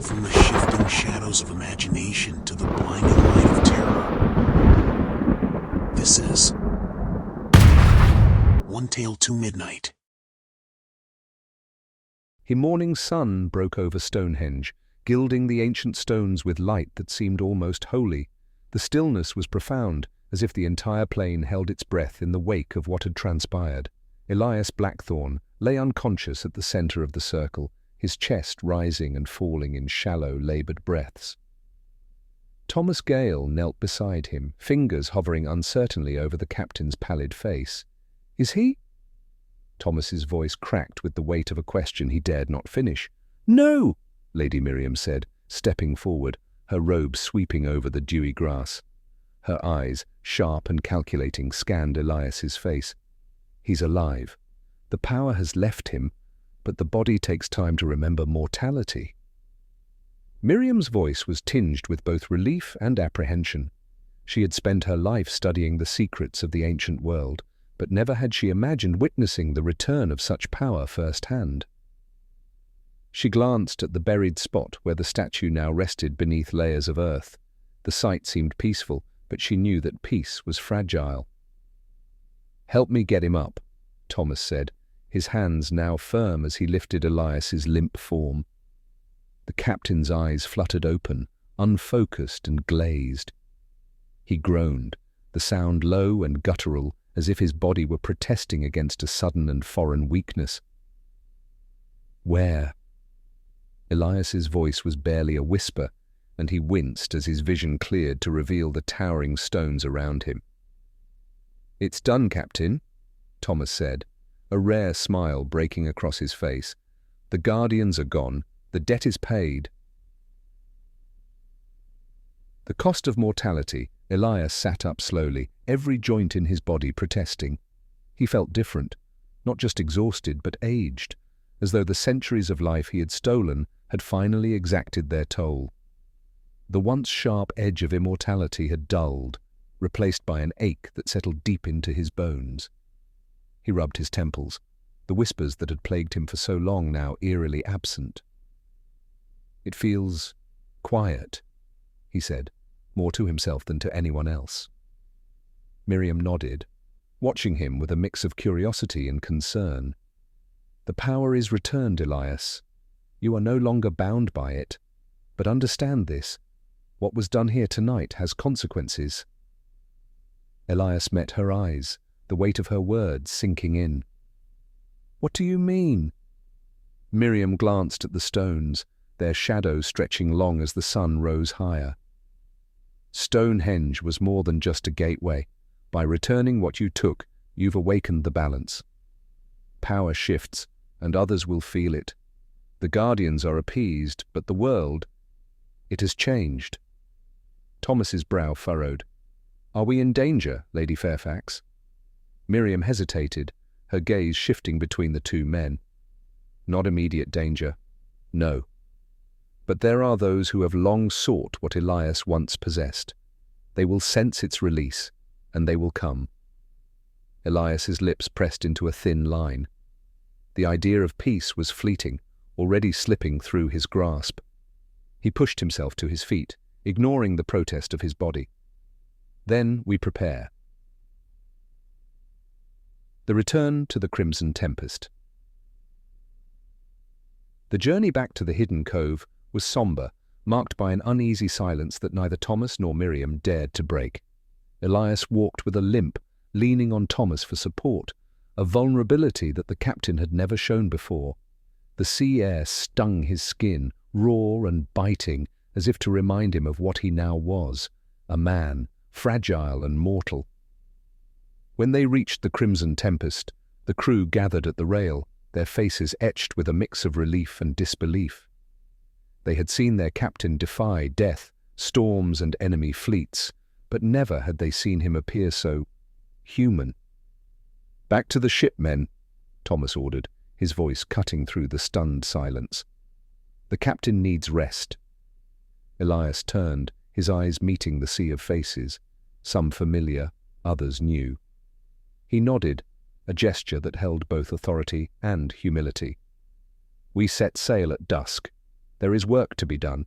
From the shifting shadows of imagination to the blinding light of terror, this is One Tale to Midnight. A morning sun broke over Stonehenge, gilding the ancient stones with light that seemed almost holy. The stillness was profound, as if the entire plain held its breath in the wake of what had transpired. Elias Blackthorn lay unconscious at the center of the circle, his chest rising and falling in shallow, labored breaths. Thomas Gale knelt beside him, fingers hovering uncertainly over the captain's pallid face. "Is he?" Thomas's voice cracked with the weight of a question he dared not finish. "No!" Lady Miriam said, stepping forward, her robe sweeping over the dewy grass. Her eyes, sharp and calculating, scanned Elias's face. "He's alive. The power has left him, but the body takes time to remember mortality." Miriam's voice was tinged with both relief and apprehension. She had spent her life studying the secrets of the ancient world, but never had she imagined witnessing the return of such power firsthand. She glanced at the buried spot where the statue now rested beneath layers of earth. The sight seemed peaceful, but she knew that peace was fragile. "Help me get him up," Thomas said, his hands now firm as he lifted Elias's limp form. The captain's eyes fluttered open, unfocused and glazed. He groaned, the sound low and guttural, as if his body were protesting against a sudden and foreign weakness. "Where?" Elias's voice was barely a whisper, and he winced as his vision cleared to reveal the towering stones around him. "It's done, Captain," Thomas said, a rare smile breaking across his face. "The Guardians are gone. The debt is paid." The cost of mortality. Elias sat up slowly, every joint in his body protesting. He felt different, not just exhausted, but aged, as though the centuries of life he had stolen had finally exacted their toll. The once sharp edge of immortality had dulled, replaced by an ache that settled deep into his bones. He rubbed his temples, the whispers that had plagued him for so long now eerily absent. "It feels quiet," he said, more to himself than to anyone else. Miriam nodded, watching him with a mix of curiosity and concern. "The power is returned, Elias. You are no longer bound by it. But understand this, what was done here tonight has consequences." Elias met her eyes, the weight of her words sinking in. "What do you mean?" Miriam glanced at the stones, their shadows stretching long as the sun rose higher. "Stonehenge was more than just a gateway. By returning what you took, you've awakened the balance. Power shifts, and others will feel it. The Guardians are appeased, but the world, it has changed." Thomas's brow furrowed. "Are we in danger, Lady Fairfax?" Miriam hesitated, her gaze shifting between the two men. "Not immediate danger, no. But there are those who have long sought what Elias once possessed. They will sense its release, and they will come." Elias's lips pressed into a thin line. The idea of peace was fleeting, already slipping through his grasp. He pushed himself to his feet, ignoring the protest of his body. "Then we prepare." The return to the Crimson Tempest. The journey back to the hidden cove was somber, marked by an uneasy silence that neither Thomas nor Miriam dared to break. Elias walked with a limp, leaning on Thomas for support, a vulnerability that the captain had never shown before. The sea air stung his skin, raw and biting, as if to remind him of what he now was, a man, fragile and mortal. When they reached the Crimson Tempest, the crew gathered at the rail, their faces etched with a mix of relief and disbelief. They had seen their captain defy death, storms and enemy fleets, but never had they seen him appear so human. "Back to the ship, men," Thomas ordered, his voice cutting through the stunned silence. "The captain needs rest." Elias turned, his eyes meeting the sea of faces, some familiar, others new. He nodded, a gesture that held both authority and humility. "We set sail at dusk. There is work to be done."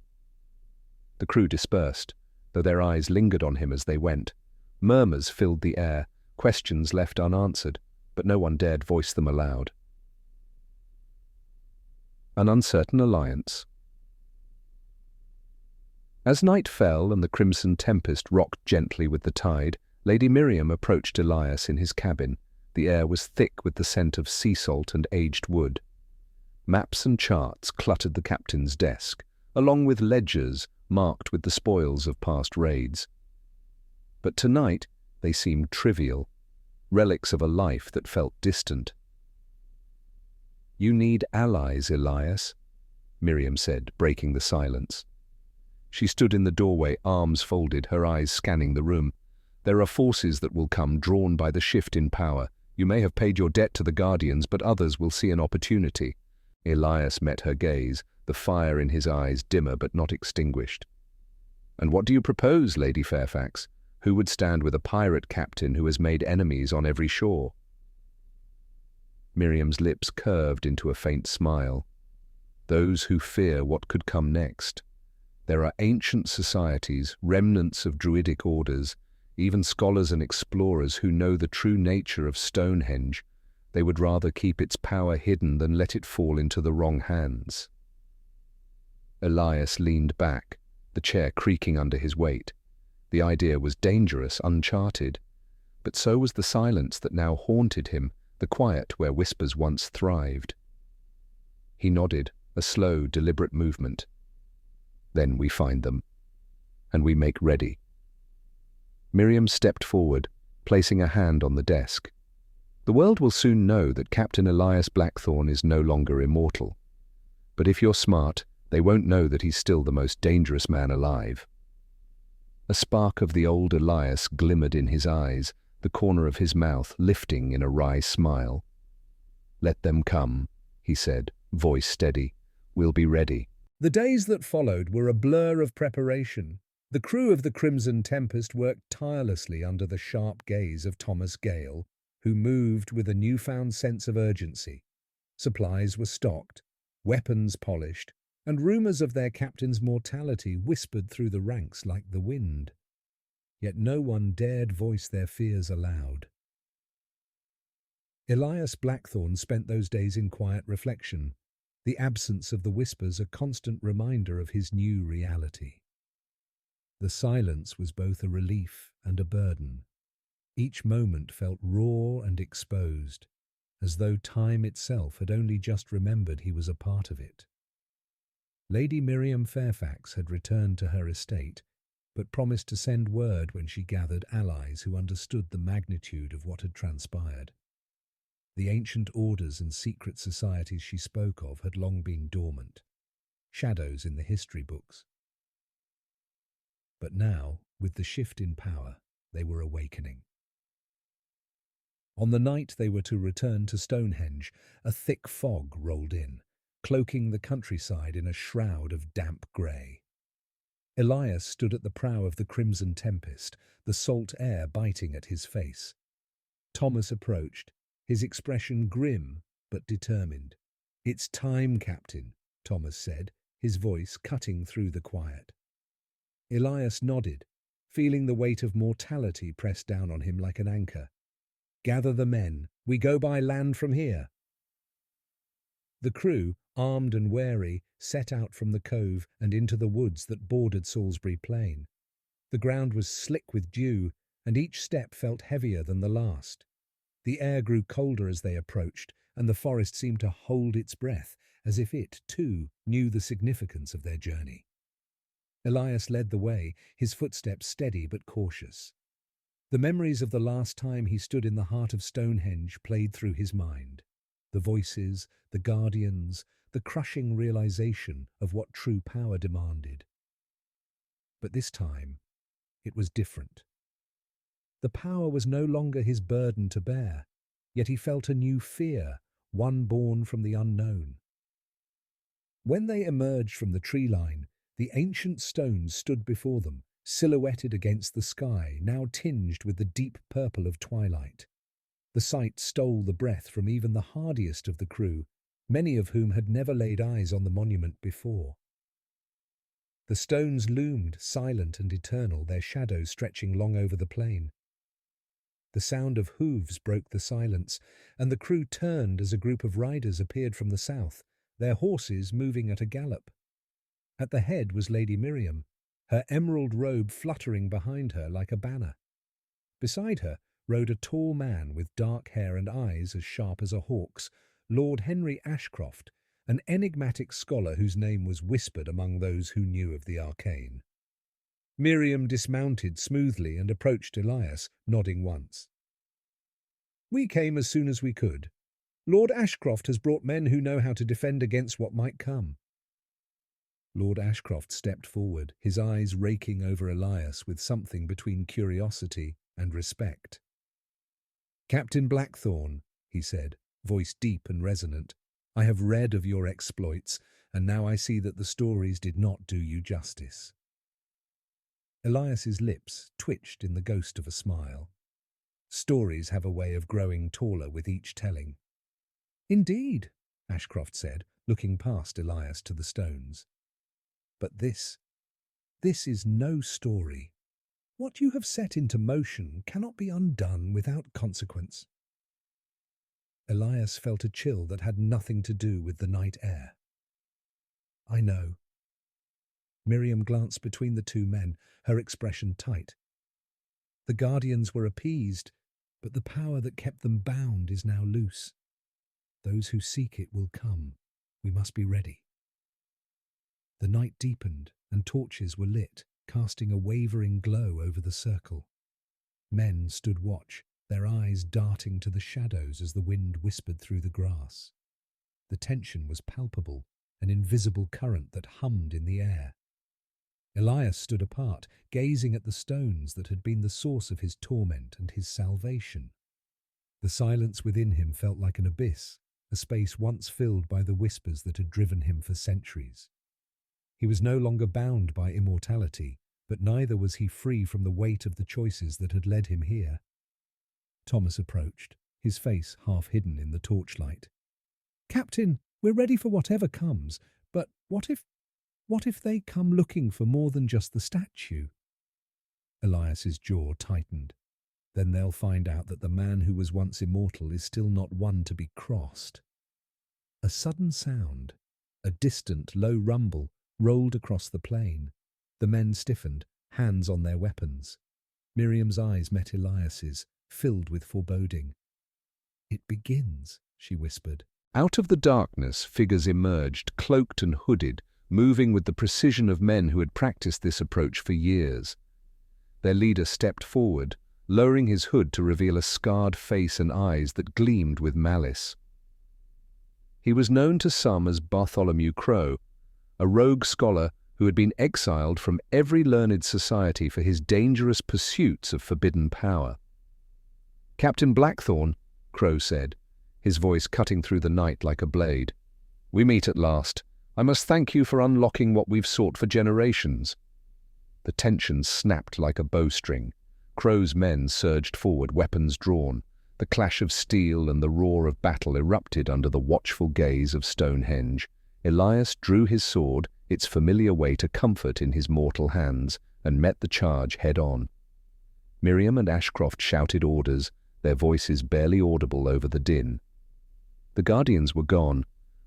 The crew dispersed, though their eyes lingered on him as they went. Murmurs filled the air, questions left unanswered, but no one dared voice them aloud. An uncertain alliance. As night fell and the crimson tempest rocked gently with the tide, Lady Miriam approached Elias in his cabin. The air was thick with the scent of sea salt and aged wood. Maps and charts cluttered the captain's desk, along with ledgers marked with the spoils of past raids. But tonight they seemed trivial, relics of a life that felt distant. "You need allies, Elias," Miriam said, breaking the silence. She stood in the doorway, arms folded, her eyes scanning the room. "There are forces that will come, drawn by the shift in power. You may have paid your debt to the Guardians, but others will see an opportunity." Elias met her gaze, the fire in his eyes dimmer but not extinguished. "And what do you propose, Lady Fairfax? Who would stand with a pirate captain who has made enemies on every shore?" Miriam's lips curved into a faint smile. "Those who fear what could come next. There are ancient societies, remnants of druidic orders, even scholars and explorers who know the true nature of Stonehenge. They would rather keep its power hidden than let it fall into the wrong hands." Elias leaned back, the chair creaking under his weight. The idea was dangerous, uncharted, but so was the silence that now haunted him, the quiet where whispers once thrived. He nodded, a slow, deliberate movement. "Then we find them, and we make ready." Miriam stepped forward, placing a hand on the desk. "The world will soon know that Captain Elias Blackthorn is no longer immortal. But if you're smart, they won't know that he's still the most dangerous man alive." A spark of the old Elias glimmered in his eyes, the corner of his mouth lifting in a wry smile. "Let them come," he said, voice steady. "We'll be ready." The days that followed were a blur of preparation. The crew of the Crimson Tempest worked tirelessly under the sharp gaze of Thomas Gale, who moved with a newfound sense of urgency. Supplies were stocked, weapons polished, and rumours of their captain's mortality whispered through the ranks like the wind. Yet no one dared voice their fears aloud. Elias Blackthorn spent those days in quiet reflection, the absence of the whispers a constant reminder of his new reality. The silence was both a relief and a burden. Each moment felt raw and exposed, as though time itself had only just remembered he was a part of it. Lady Miriam Fairfax had returned to her estate, but promised to send word when she gathered allies who understood the magnitude of what had transpired. The ancient orders and secret societies she spoke of had long been dormant, shadows in the history books. But now, with the shift in power, they were awakening. On the night they were to return to Stonehenge, a thick fog rolled in, cloaking the countryside in a shroud of damp grey. Elias stood at the prow of the Crimson Tempest, the salt air biting at his face. Thomas approached, his expression grim but determined. "It's time, Captain," Thomas said, his voice cutting through the quiet. Elias nodded, feeling the weight of mortality pressed down on him like an anchor. "Gather the men. We go by land from here." The crew, armed and wary, set out from the cove and into the woods that bordered Salisbury Plain. The ground was slick with dew, and each step felt heavier than the last. The air grew colder as they approached, and the forest seemed to hold its breath, as if it, too, knew the significance of their journey. Elias led the way, his footsteps steady but cautious. The memories of the last time he stood in the heart of Stonehenge played through his mind. The voices, the guardians, the crushing realization of what true power demanded. But this time, it was different. The power was no longer his burden to bear, yet he felt a new fear, one born from the unknown. When they emerged from the tree line, the ancient stones stood before them, silhouetted against the sky, now tinged with the deep purple of twilight. The sight stole the breath from even the hardiest of the crew, many of whom had never laid eyes on the monument before. The stones loomed, silent and eternal, their shadows stretching long over the plain. The sound of hooves broke the silence, and the crew turned as a group of riders appeared from the south, their horses moving at a gallop. At the head was Lady Miriam, her emerald robe fluttering behind her like a banner. Beside her rode a tall man with dark hair and eyes as sharp as a hawk's, Lord Henry Ashcroft, an enigmatic scholar whose name was whispered among those who knew of the arcane. Miriam dismounted smoothly and approached Elias, nodding once. "We came as soon as we could. Lord Ashcroft has brought men who know how to defend against what might come." Lord Ashcroft stepped forward, his eyes raking over Elias with something between curiosity and respect. "Captain Blackthorn," he said, voice deep and resonant, "I have read of your exploits, and now I see that the stories did not do you justice." Elias's lips twitched in the ghost of a smile. Stories have a way of growing taller with each telling. "Indeed," Ashcroft said, looking past Elias to the stones. "But this is no story. What you have set into motion cannot be undone without consequence." Elias felt a chill that had nothing to do with the night air. "I know." Miriam glanced between the two men, her expression tight. The Guardians were appeased, but the power that kept them bound is now loose. Those who seek it will come. We must be ready. The night deepened, and torches were lit, casting a wavering glow over the circle. Men stood watch, their eyes darting to the shadows as the wind whispered through the grass. The tension was palpable, an invisible current that hummed in the air. Elias stood apart, gazing at the stones that had been the source of his torment and his salvation. The silence within him felt like an abyss, a space once filled by the whispers that had driven him for centuries. He was no longer bound by immortality, but neither was he free from the weight of the choices that had led him here. Thomas approached, his face half hidden in the torchlight. "Captain, we're ready for whatever comes, but what if they come looking for more than just the statue?" Elias's jaw tightened. Then they'll find out that the man who was once immortal is still not one to be crossed. A sudden sound, a distant, low rumble, rolled across the plain. The men stiffened, hands on their weapons. Miriam's eyes met Elias's, filled with foreboding. "It begins," she whispered. Out of the darkness, figures emerged, cloaked and hooded, moving with the precision of men who had practiced this approach for years. Their leader stepped forward, lowering his hood to reveal a scarred face and eyes that gleamed with malice. He was known to some as Bartholomew Crow, a rogue scholar who had been exiled from every learned society for his dangerous pursuits of forbidden power. "Captain Blackthorn," Crow said, his voice cutting through the night like a blade. "We meet at last. I must thank you for unlocking what we've sought for generations." The tension snapped like a bowstring. Crow's men surged forward, weapons drawn. The clash of steel and the roar of battle erupted under the watchful gaze of Stonehenge. Elias drew his sword, its familiar weight a comfort in his mortal hands, and met the charge head-on. Miriam and Ashcroft shouted orders, their voices barely audible over the din. The Guardians were gone,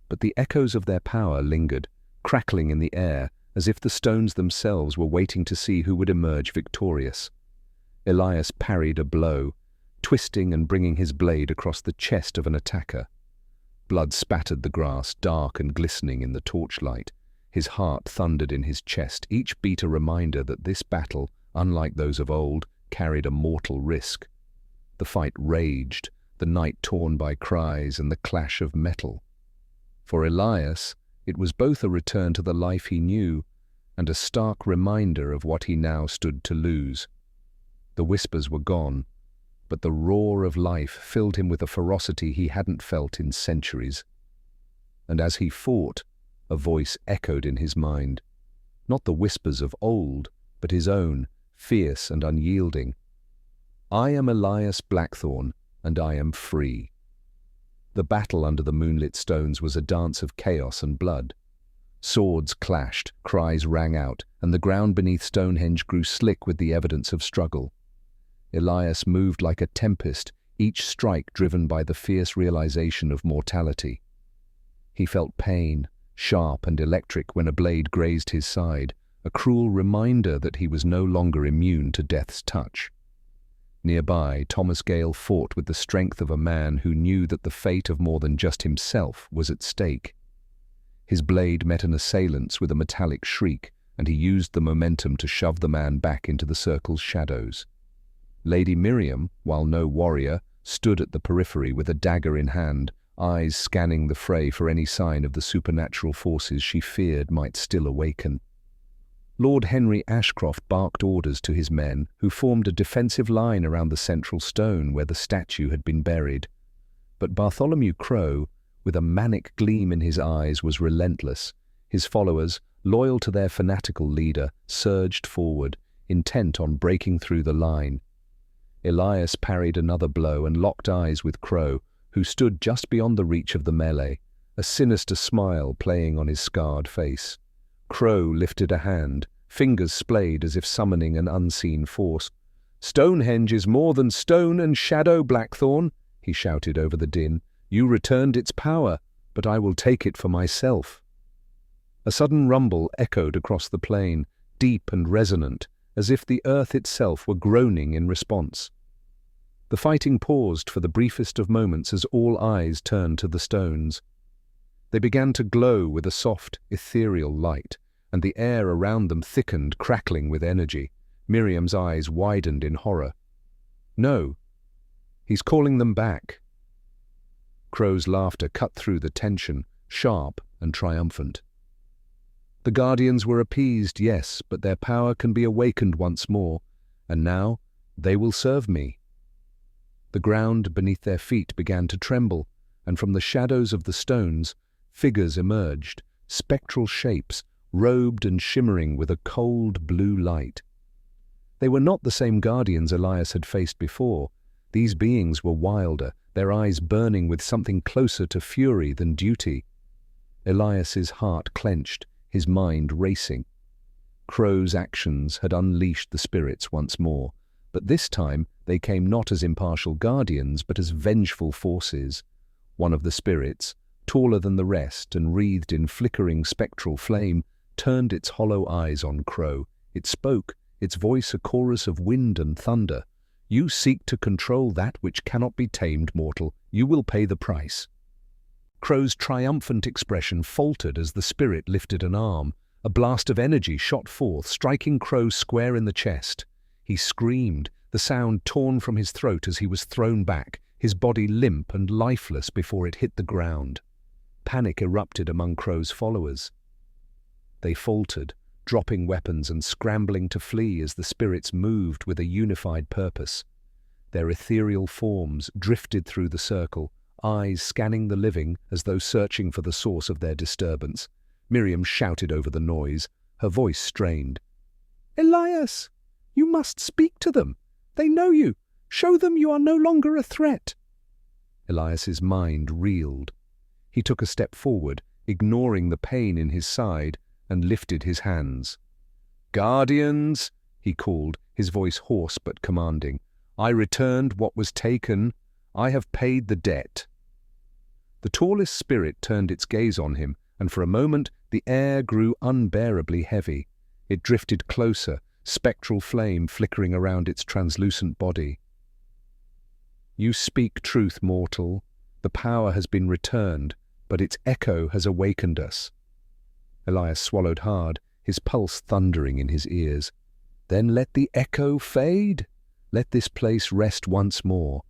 but the echoes of their power lingered, crackling in the air, as if the stones themselves were waiting to see who would emerge victorious. Elias parried a blow, twisting and bringing his blade across the chest of an attacker. Blood spattered the grass, dark and glistening in the torchlight. His heart thundered in his chest, each beat a reminder that this battle, unlike those of old, carried a mortal risk. The fight raged, the night torn by cries and the clash of metal. For Elias, it was both a return to the life he knew and a stark reminder of what he now stood to lose. The whispers were gone, but the roar of life filled him with a ferocity he hadn't felt in centuries. And as he fought, a voice echoed in his mind, not the whispers of old, but his own, fierce and unyielding. "I am Elias Blackthorn, and I am free." The battle under the moonlit stones was a dance of chaos and blood. Swords clashed, cries rang out, and the ground beneath Stonehenge grew slick with the evidence of struggle. Elias moved like a tempest, each strike driven by the fierce realization of mortality. He felt pain, sharp and electric when a blade grazed his side, a cruel reminder that he was no longer immune to death's touch. Nearby, Thomas Gale fought with the strength of a man who knew that the fate of more than just himself was at stake. His blade met an assailant's with a metallic shriek, and he used the momentum to shove the man back into the circle's shadows. Lady Miriam, while no warrior, stood at the periphery with a dagger in hand, eyes scanning the fray for any sign of the supernatural forces she feared might still awaken. Lord Henry Ashcroft barked orders to his men, who formed a defensive line around the central stone where the statue had been buried. But Bartholomew Crowe, with a manic gleam in his eyes, was relentless. His followers, loyal to their fanatical leader, surged forward, intent on breaking through the line. Elias parried another blow and locked eyes with Crowe, who stood just beyond the reach of the melee, a sinister smile playing on his scarred face. Crowe lifted a hand, fingers splayed as if summoning an unseen force. "Stonehenge is more than stone and shadow, Blackthorn," he shouted over the din. "You returned its power, but I will take it for myself." A sudden rumble echoed across the plain, deep and resonant, as if the earth itself were groaning in response. The fighting paused for the briefest of moments as all eyes turned to the stones. They began to glow with a soft, ethereal light, and the air around them thickened, crackling with energy. Miriam's eyes widened in horror. "No, he's calling them back." Crowe's laughter cut through the tension, sharp and triumphant. "The Guardians were appeased, yes, but their power can be awakened once more, and now they will serve me." The ground beneath their feet began to tremble, and from the shadows of the stones, figures emerged, spectral shapes, robed and shimmering with a cold blue light. They were not the same Guardians Elias had faced before. These beings were wilder, their eyes burning with something closer to fury than duty. Elias's heart clenched, his mind racing. Crowe's actions had unleashed the spirits once more, but this time they came not as impartial guardians but as vengeful forces. One of the spirits, taller than the rest and wreathed in flickering spectral flame, turned its hollow eyes on Crowe. It spoke, its voice a chorus of wind and thunder. "You seek to control that which cannot be tamed, mortal. You will pay the price." Crowe's triumphant expression faltered as the spirit lifted an arm. A blast of energy shot forth, striking Crowe square in the chest. He screamed, the sound torn from his throat as he was thrown back, his body limp and lifeless before it hit the ground. Panic erupted among Crowe's followers. They faltered, dropping weapons and scrambling to flee as the spirits moved with a unified purpose. Their ethereal forms drifted through the circle, eyes scanning the living as though searching for the source of their disturbance. Miriam shouted over the noise, her voice strained. "Elias, you must speak to them. They know you. Show them you are no longer a threat." Elias's mind reeled. He took a step forward, ignoring the pain in his side, and lifted his hands. "Guardians," he called, his voice hoarse but commanding. "I returned what was taken. I have paid the debt." The tallest spirit turned its gaze on him, and for a moment the air grew unbearably heavy. It drifted closer, spectral flame flickering around its translucent body. "You speak truth, mortal. The power has been returned, but its echo has awakened us." Elias swallowed hard, his pulse thundering in his ears. "Then let the echo fade. Let this place rest once more."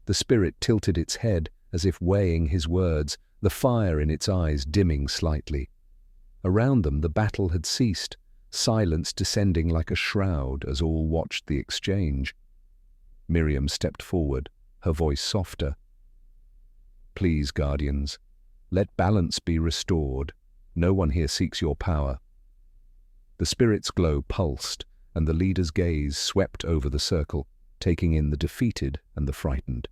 The spirit tilted its head as if weighing his words, the fire in its eyes dimming slightly. Around them the battle had ceased, silence descending like a shroud as all watched the exchange. Miriam stepped forward, her voice softer. "Please, Guardians, let balance be restored. No one here seeks your power." The spirit's glow pulsed, and the leader's gaze swept over the circle, taking in the defeated and the frightened.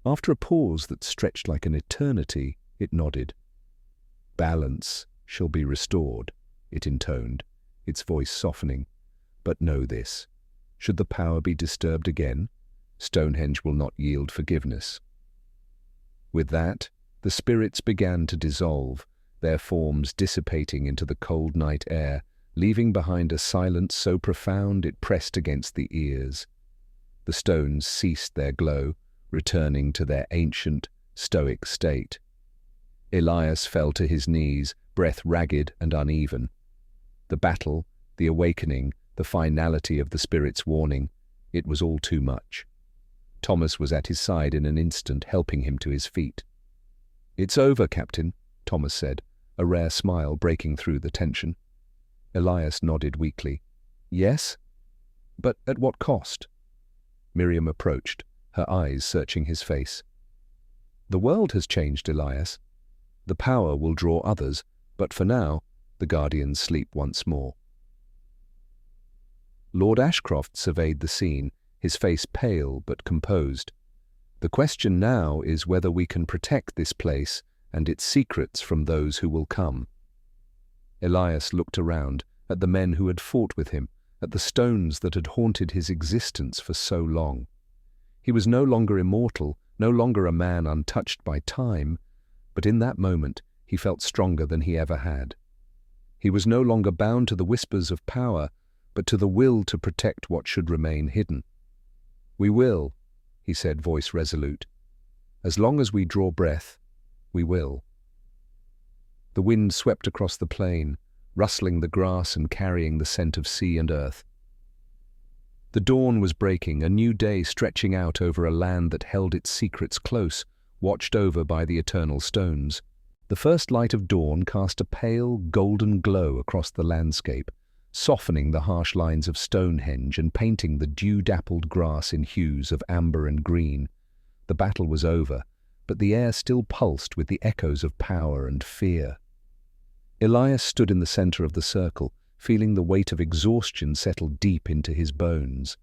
After a pause that stretched like an eternity, it nodded. balance shall be restored," it intoned, its voice softening. "But know this, should the power be disturbed again, Stonehenge will not yield forgiveness." With that, the spirits began to dissolve, their forms dissipating into the cold night air, leaving behind a silence so profound it pressed against the ears. The stones ceased their glow, returning to their ancient, stoic state. Elias fell to his knees, breath ragged and uneven. The battle, the awakening, the finality of the spirit's warning, it was all too much. Thomas was at his side in an instant, helping him to his feet. "It's over, Captain," Thomas said, a rare smile breaking through the tension. Elias nodded weakly. "Yes? But at what cost?" Miriam approached, her eyes searching his face. "The world has changed, Elias. The power will draw others, but for now, the Guardians sleep once more." Lord Ashcroft surveyed the scene, his face pale but composed. "The question now is whether we can protect this place and its secrets from those who will come." Elias looked around, at the men who had fought with him, at the stones that had haunted his existence for so long. He was no longer immortal, no longer a man untouched by time, but in that moment he felt stronger than he ever had. He was no longer bound to the whispers of power, but to the will to protect what should remain hidden. "We will," he said, voice resolute. "As long as we draw breath, we will." The wind swept across the plain, rustling the grass and carrying the scent of sea and earth. The dawn was breaking, a new day stretching out over a land that held its secrets close, watched over by the eternal stones. The first light of dawn cast a pale, golden glow across the landscape, softening the harsh lines of Stonehenge and painting the dew-dappled grass in hues of amber and green. The battle was over, but the air still pulsed with the echoes of power and fear. Elias stood in the center of the circle, feeling the weight of exhaustion settle deep into his bones.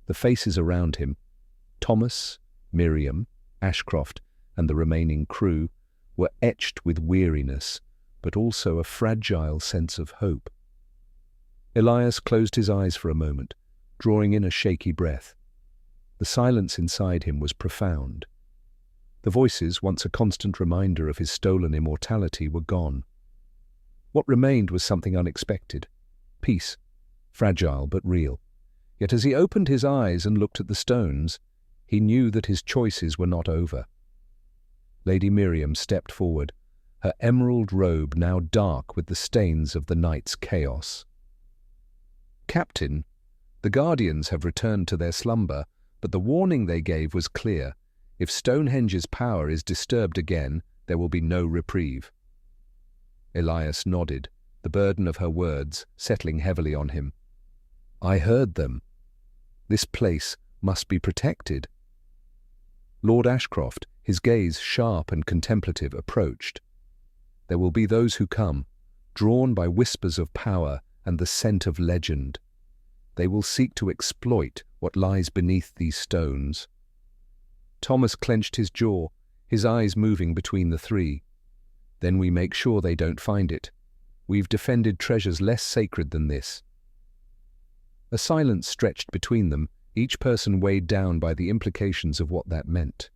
The faces around him, Thomas, Miriam, Ashcroft, and the remaining crew, were etched with weariness, but also a fragile sense of hope. Elias closed his eyes for a moment, drawing in a shaky breath. The silence inside him was profound. The voices, once a constant reminder of his stolen immortality, were gone. What remained was something unexpected. Peace, fragile but real. Yet as he opened his eyes and looked at the stones, he knew that his choices were not over. Lady Miriam stepped forward, her emerald robe now dark with the stains of the night's chaos. "Captain, the Guardians have returned to their slumber, but the warning they gave was clear. If Stonehenge's power is disturbed again, there will be no reprieve." Elias nodded, the burden of her words settling heavily on him. "I heard them. This place must be protected." Lord Ashcroft, his gaze sharp and contemplative, approached. "There will be those who come, drawn by whispers of power and the scent of legend. They will seek to exploit what lies beneath these stones." Thomas clenched his jaw, his eyes moving between the three. "Then we make sure they don't find it. We've defended treasures less sacred than this." A silence stretched between them, each person weighed down by the implications of what that meant.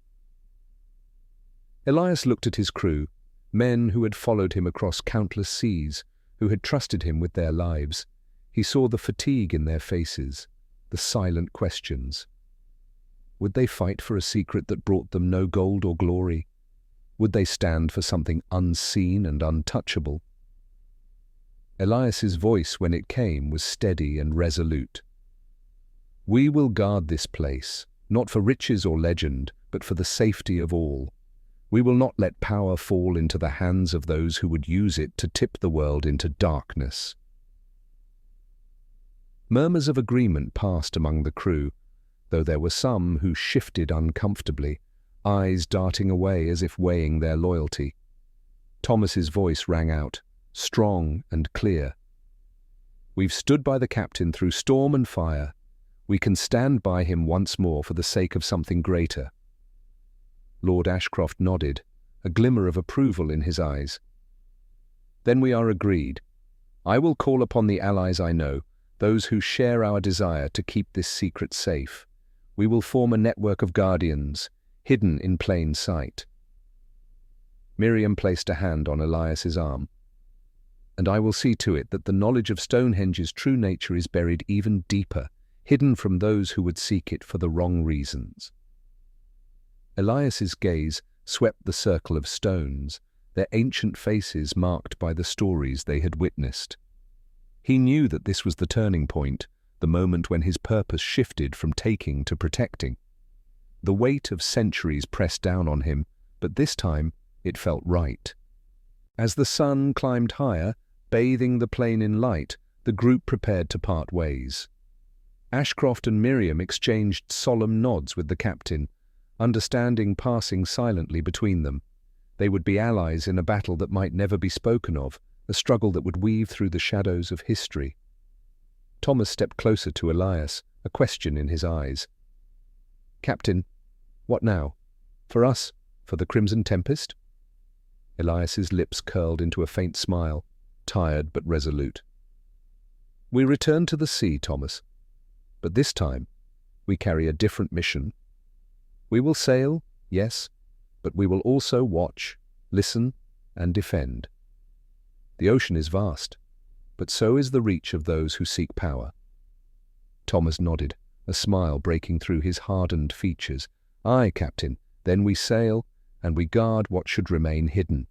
Elias looked at his crew, men who had followed him across countless seas, who had trusted him with their lives. He saw the fatigue in their faces, the silent questions. Would they fight for a secret that brought them no gold or glory? Would they stand for something unseen and untouchable? Elias's voice, when it came, was steady and resolute. "We will guard this place, not for riches or legend, but for the safety of all. We will not let power fall into the hands of those who would use it to tip the world into darkness." Murmurs of agreement passed among the crew, though there were some who shifted uncomfortably, eyes darting away as if weighing their loyalty. Thomas's voice rang out, strong and clear. "We've stood by the captain through storm and fire. We can stand by him once more for the sake of something greater." Lord Ashcroft nodded, a glimmer of approval in his eyes. Then we are agreed. I will call upon the allies I know, those who share our desire to keep this secret safe. We will form a network of guardians, hidden in plain sight. Miriam placed a hand on Elias's arm. And I will see to it that the knowledge of Stonehenge's true nature is buried even deeper, hidden from those who would seek it for the wrong reasons. Elias's gaze swept the circle of stones, their ancient faces marked by the stories they had witnessed. He knew that this was the turning point, the moment when his purpose shifted from taking to protecting. The weight of centuries pressed down on him, but this time it felt right. As the sun climbed higher, bathing the plain in light, the group prepared to part ways. Ashcroft and Miriam exchanged solemn nods with the captain, understanding passing silently between them. They would be allies in a battle that might never be spoken of, a struggle that would weave through the shadows of history. Thomas stepped closer to Elias, a question in his eyes. "Captain, what now? For us? For the Crimson Tempest?" Elias's lips curled into a faint smile, tired but resolute. "We return to the sea, Thomas. But this time, we carry a different mission. We will sail, yes, but we will also watch, listen, and defend. The ocean is vast, but so is the reach of those who seek power." Thomas nodded, a smile breaking through his hardened features. "Aye, Captain, then we sail, and we guard what should remain hidden."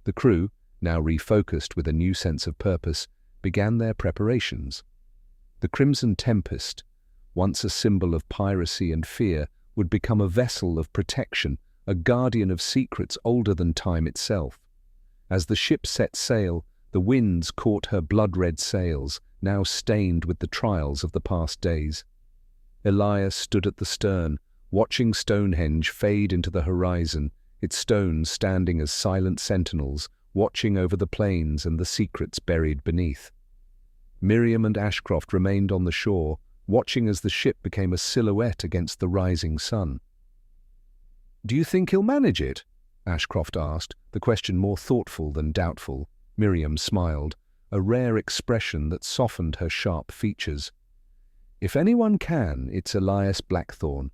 The crew, now refocused with a new sense of purpose, began their preparations. The Crimson Tempest, once a symbol of piracy and fear, would become a vessel of protection, a guardian of secrets older than time itself. As the ship set sail, the winds caught her blood-red sails, now stained with the trials of the past days. Elias stood at the stern, watching Stonehenge fade into the horizon, its stones standing as silent sentinels, watching over the plains and the secrets buried beneath. Miriam and Ashcroft remained on the shore, watching as the ship became a silhouette against the rising sun. "Do you think he'll manage it?" Ashcroft asked, the question more thoughtful than doubtful. Miriam smiled, a rare expression that softened her sharp features. "If anyone can, it's Elias Blackthorn.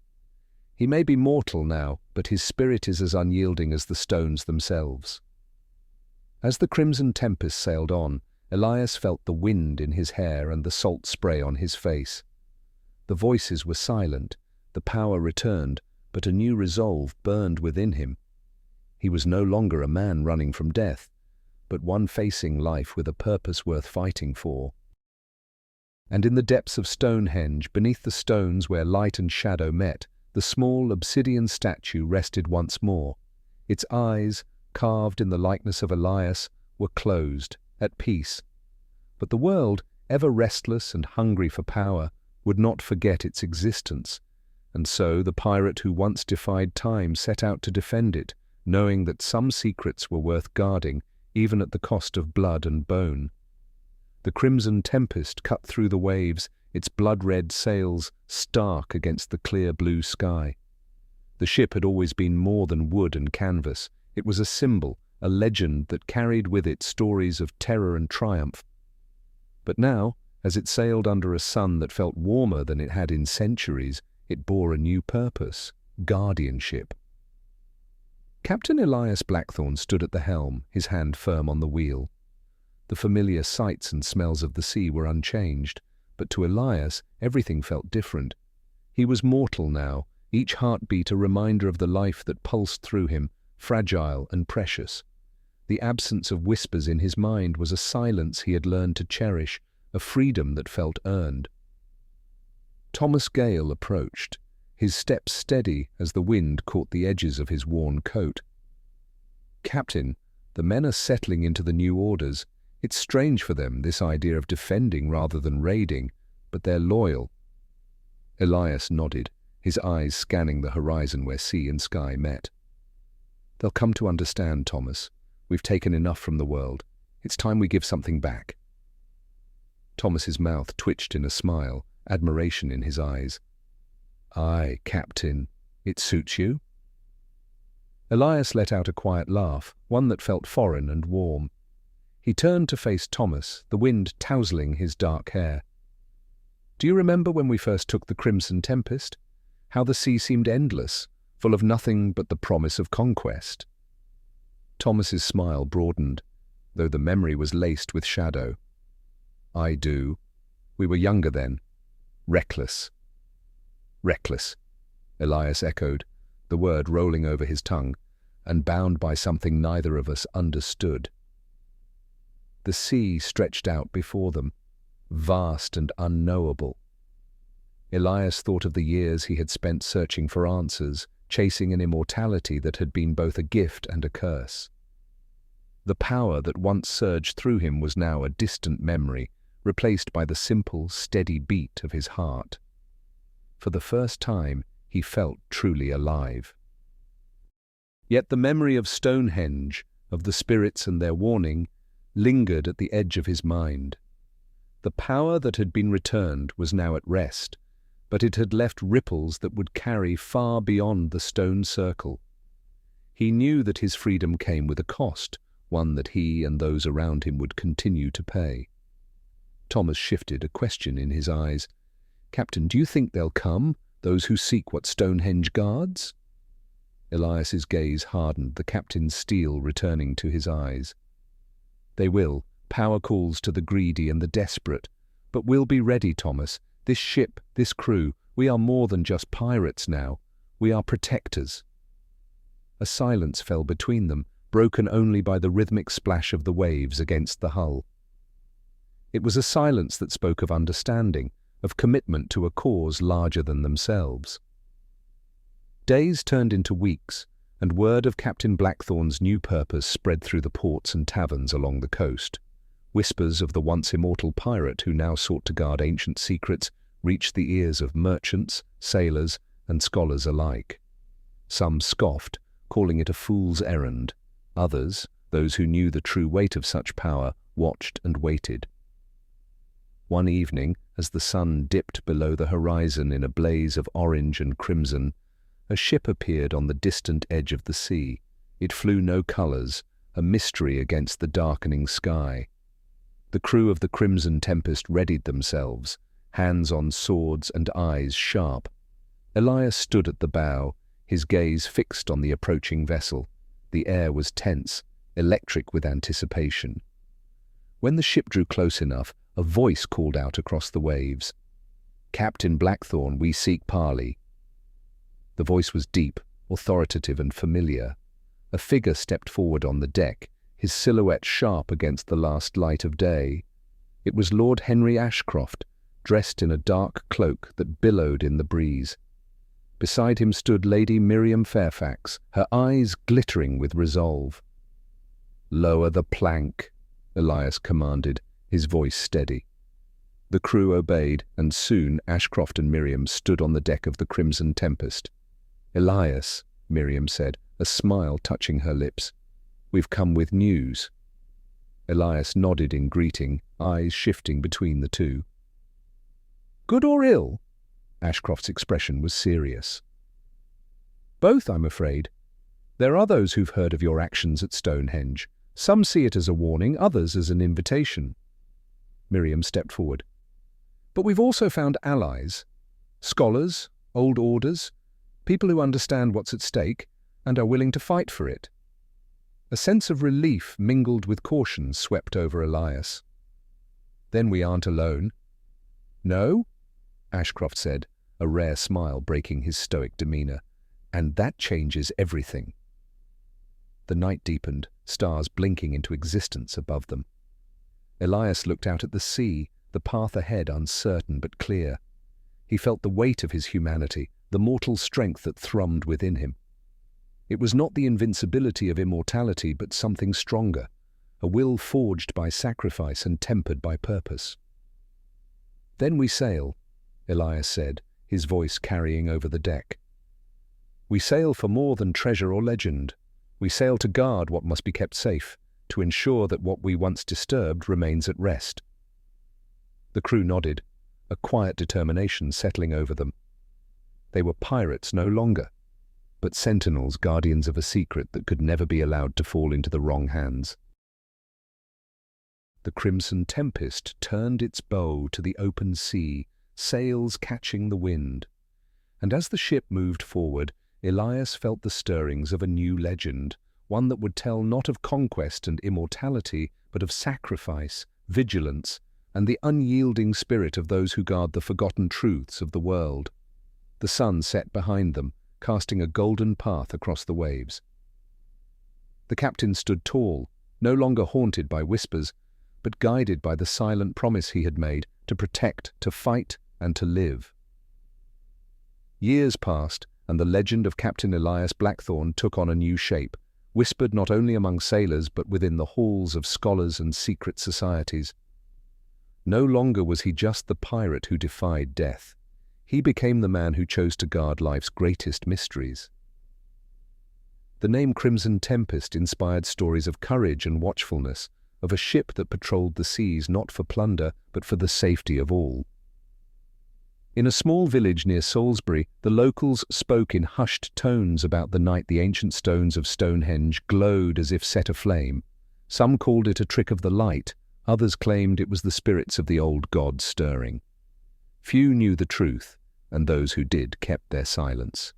He may be mortal now, but his spirit is as unyielding as the stones themselves." As the Crimson Tempest sailed on, Elias felt the wind in his hair and the salt spray on his face. The voices were silent, the power returned, but a new resolve burned within him. He was no longer a man running from death, but one facing life with a purpose worth fighting for. And in the depths of Stonehenge, beneath the stones where light and shadow met, the small obsidian statue rested once more. Its eyes, carved in the likeness of Elias, were closed, at peace. But the world, ever restless and hungry for power, would not forget its existence, and so the pirate who once defied time set out to defend it, knowing that some secrets were worth guarding, even at the cost of blood and bone. The Crimson Tempest cut through the waves, its blood-red sails stark against the clear blue sky. The ship had always been more than wood and canvas. It was a symbol, a legend that carried with it stories of terror and triumph. But now, as it sailed under a sun that felt warmer than it had in centuries, it bore a new purpose: guardianship. Captain Elias Blackthorn stood at the helm, his hand firm on the wheel. The familiar sights and smells of the sea were unchanged, but to Elias everything felt different. He was mortal now, each heartbeat a reminder of the life that pulsed through him, fragile and precious. The absence of whispers in his mind was a silence he had learned to cherish, a freedom that felt earned. Thomas Gale approached, his steps steady as the wind caught the edges of his worn coat. "Captain, the men are settling into the new orders. It's strange for them, this idea of defending rather than raiding, but they're loyal." Elias nodded, his eyes scanning the horizon where sea and sky met. "They'll come to understand, Thomas. We've taken enough from the world. It's time we give something back." Thomas's mouth twitched in a smile, admiration in his eyes. "Aye, Captain, it suits you?" Elias let out a quiet laugh, one that felt foreign and warm. He turned to face Thomas, the wind tousling his dark hair. "Do you remember when we first took the Crimson Tempest? How the sea seemed endless, full of nothing but the promise of conquest." Thomas's smile broadened, though the memory was laced with shadow. "I do. We were younger then. Reckless." "Reckless," Elias echoed, the word rolling over his tongue, and bound by something neither of us understood. The sea stretched out before them, vast and unknowable. Elias thought of the years he had spent searching for answers, chasing an immortality that had been both a gift and a curse. The power that once surged through him was now a distant memory, replaced by the simple, steady beat of his heart. For the first time, he felt truly alive. Yet the memory of Stonehenge, of the spirits and their warning, lingered at the edge of his mind. The power that had been returned was now at rest, but it had left ripples that would carry far beyond the stone circle. He knew that his freedom came with a cost, one that he and those around him would continue to pay. Thomas shifted, a question in his eyes. "Captain, do you think they'll come, those who seek what Stonehenge guards?" Elias's gaze hardened, the captain's steel returning to his eyes. "They will. Power calls to the greedy and the desperate. But we'll be ready, Thomas. This ship, this crew, we are more than just pirates now. We are protectors." A silence fell between them, broken only by the rhythmic splash of the waves against the hull. It was a silence that spoke of understanding, of commitment to a cause larger than themselves. Days turned into weeks, and word of Captain Blackthorn's new purpose spread through the ports and taverns along the coast. Whispers of the once immortal pirate who now sought to guard ancient secrets reached the ears of merchants, sailors, and scholars alike. Some scoffed, calling it a fool's errand. Others, those who knew the true weight of such power, watched and waited. One evening, as the sun dipped below the horizon in a blaze of orange and crimson, a ship appeared on the distant edge of the sea. It flew no colors, a mystery against the darkening sky. The crew of the Crimson Tempest readied themselves, hands on swords and eyes sharp. Elias stood at the bow, his gaze fixed on the approaching vessel. The air was tense, electric with anticipation. When the ship drew close enough, a voice called out across the waves. "Captain Blackthorn, we seek parley." The voice was deep, authoritative and familiar. A figure stepped forward on the deck, his silhouette sharp against the last light of day. It was Lord Henry Ashcroft, dressed in a dark cloak that billowed in the breeze. Beside him stood Lady Miriam Fairfax, her eyes glittering with resolve. "Lower the plank," Elias commanded, his voice steady. The crew obeyed, and soon Ashcroft and Miriam stood on the deck of the Crimson Tempest. "Elias," Miriam said, a smile touching her lips, "we've come with news." Elias nodded in greeting, eyes shifting between the two. "Good or ill?" Ashcroft's expression was serious. "Both, I'm afraid. There are those who've heard of your actions at Stonehenge. Some see it as a warning, others as an invitation." Miriam stepped forward. "But we've also found allies. Scholars, old orders, people who understand what's at stake and are willing to fight for it." A sense of relief mingled with caution swept over Elias. "Then we aren't alone." "No?" Ashcroft said, a rare smile breaking his stoic demeanor. "And that changes everything." The night deepened, stars blinking into existence above them. Elias looked out at the sea, the path ahead uncertain but clear. He felt the weight of his humanity, the mortal strength that thrummed within him. It was not the invincibility of immortality, but something stronger, a will forged by sacrifice and tempered by purpose. "Then we sail," Elias said, his voice carrying over the deck. "We sail for more than treasure or legend. We sail to guard what must be kept safe, to ensure that what we once disturbed remains at rest." The crew nodded, a quiet determination settling over them. They were pirates no longer, but sentinels, guardians of a secret that could never be allowed to fall into the wrong hands. the crimson tempest turned its bow to the open sea, sails catching the wind. And as the ship moved forward, Elias felt the stirrings of a new legend, one that would tell not of conquest and immortality, but of sacrifice, vigilance, and the unyielding spirit of those who guard the forgotten truths of the world. The sun set behind them, casting a golden path across the waves. The captain stood tall, no longer haunted by whispers, but guided by the silent promise he had made to protect, to fight, and to live. Years passed, and the legend of Captain Elias Blackthorn took on a new shape, whispered not only among sailors but within the halls of scholars and secret societies. No longer was he just the pirate who defied death. He became the man who chose to guard life's greatest mysteries. The name Crimson Tempest inspired stories of courage and watchfulness, of a ship that patrolled the seas not for plunder but for the safety of all. In a small village near Salisbury, the locals spoke in hushed tones about the night the ancient stones of Stonehenge glowed as if set aflame. Some called it a trick of the light, others claimed it was the spirits of the old gods stirring. Few knew the truth, and those who did kept their silence.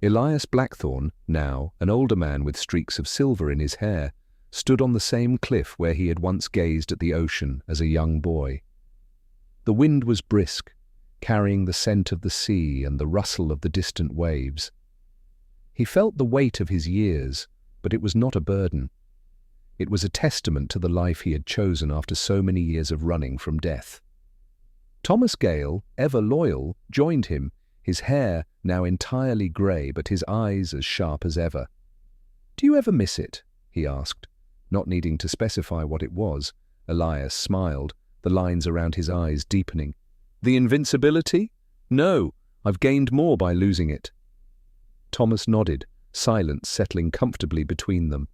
Elias Blackthorn, now an older man with streaks of silver in his hair, stood on the same cliff where he had once gazed at the ocean as a young boy. The wind was brisk, carrying the scent of the sea and the rustle of the distant waves. He felt the weight of his years, but it was not a burden. It was a testament to the life he had chosen after so many years of running from death. Thomas Gale, ever loyal, joined him, his hair now entirely grey but his eyes as sharp as ever. "Do you ever miss it?" he asked. Not needing to specify what it was, Elias smiled, the lines around his eyes deepening. "The invincibility? No, I've gained more by losing it." Thomas nodded, silence settling comfortably between them.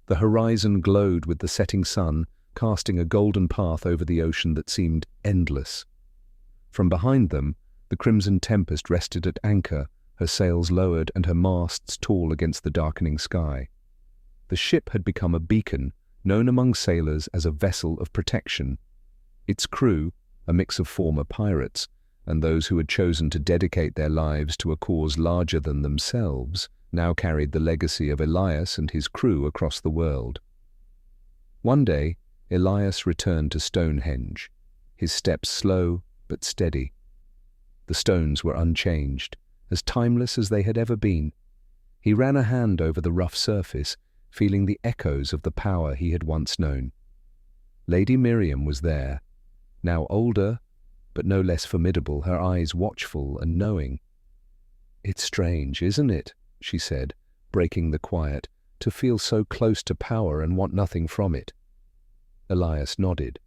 The horizon glowed with the setting sun, casting a golden path over the ocean that seemed endless. From behind them, the Crimson Tempest rested at anchor, her sails lowered and her masts tall against the darkening sky. The ship had become a beacon, known among sailors as a vessel of protection. Its crew, a mix of former pirates, and those who had chosen to dedicate their lives to a cause larger than themselves, now carried the legacy of Elias and his crew across the world. One day, Elias returned to Stonehenge, his steps slow but steady. The stones were unchanged, as timeless as they had ever been. He ran a hand over the rough surface, feeling the echoes of the power he had once known. Lady Miriam was there, now older, but no less formidable, her eyes watchful and knowing. "It's strange, isn't it?" she said, breaking the quiet, "to feel so close to power and want nothing from it." Elias nodded.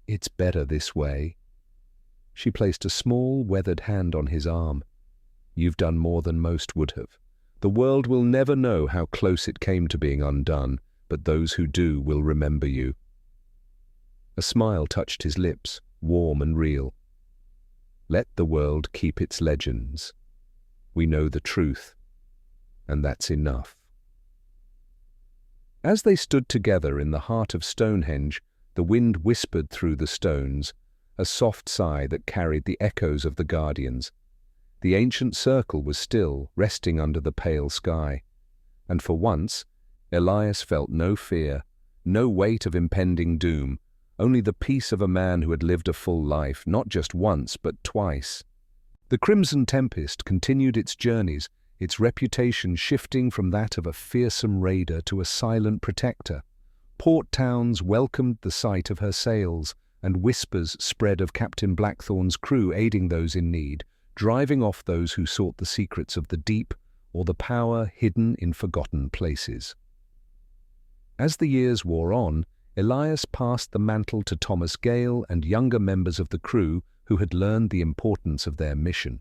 "It's better this way." She placed a small, weathered hand on his arm. "You've done more than most would have. The world will never know how close it came to being undone, but those who do will remember you." A smile touched his lips, warm and real. "Let the world keep its legends. We know the truth, and that's enough." As they stood together in the heart of Stonehenge, the wind whispered through the stones, a soft sigh that carried the echoes of the Guardians. The ancient circle was still, resting under the pale sky. And for once, Elias felt no fear, no weight of impending doom, only the peace of a man who had lived a full life, not just once, but twice. The Crimson Tempest continued its journeys, its reputation shifting from that of a fearsome raider to a silent protector. Port towns welcomed the sight of her sails, and whispers spread of Captain Blackthorn's crew aiding those in need, driving off those who sought the secrets of the deep or the power hidden in forgotten places. As the years wore on, Elias passed the mantle to Thomas Gale and younger members of the crew who had learned the importance of their mission.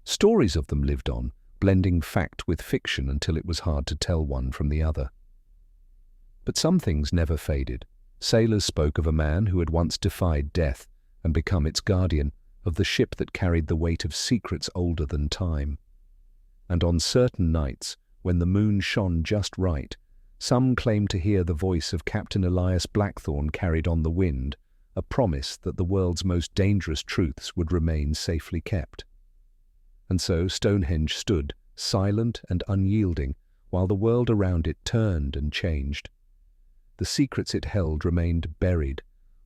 Stories of them lived on, blending fact with fiction until it was hard to tell one from the other. But some things never faded. Sailors spoke of a man who had once defied death and become its guardian, of the ship that carried the weight of secrets older than time. And on certain nights, when the moon shone just right, Some claim to hear the voice of Captain Elias Blackthorn carried on the wind, a promise that the world's most dangerous truths would remain safely kept. And so Stonehenge stood, silent and unyielding, while the world around it turned and changed. The secrets it held remained buried,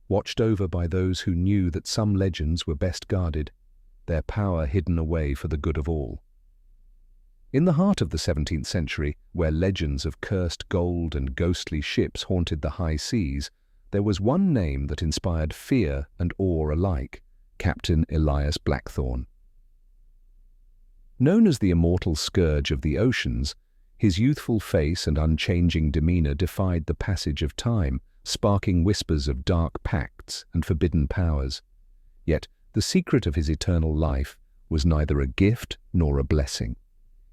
watched over by those who knew that some legends were best guarded, their power hidden away for the good of all. In the heart of the 17th century, where legends of cursed gold and ghostly ships haunted the high seas, there was one name that inspired fear and awe alike: Captain Elias Blackthorn. Known as the immortal scourge of the oceans, his youthful face and unchanging demeanor defied the passage of time, sparking whispers of dark pacts and forbidden powers. Yet the secret of his eternal life was neither a gift nor a blessing.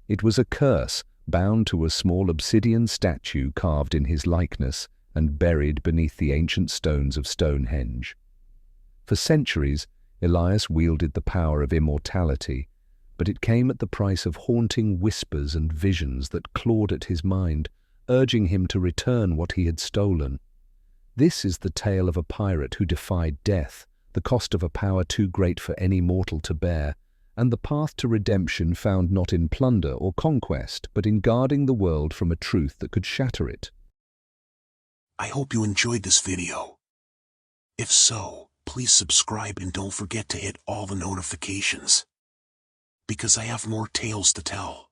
It was a curse bound to a small obsidian statue carved in his likeness and buried beneath the ancient stones of Stonehenge. For centuries, Elias wielded the power of immortality, but it came at the price of haunting whispers and visions that clawed at his mind, urging him to return what he had stolen. This is the tale of a pirate who defied death, the cost of a power too great for any mortal to bear, and the path to redemption found not in plunder or conquest, but in guarding the world from a truth that could shatter it. I hope you enjoyed this video. If so, please subscribe and don't forget to hit all the notifications, because I have more tales to tell.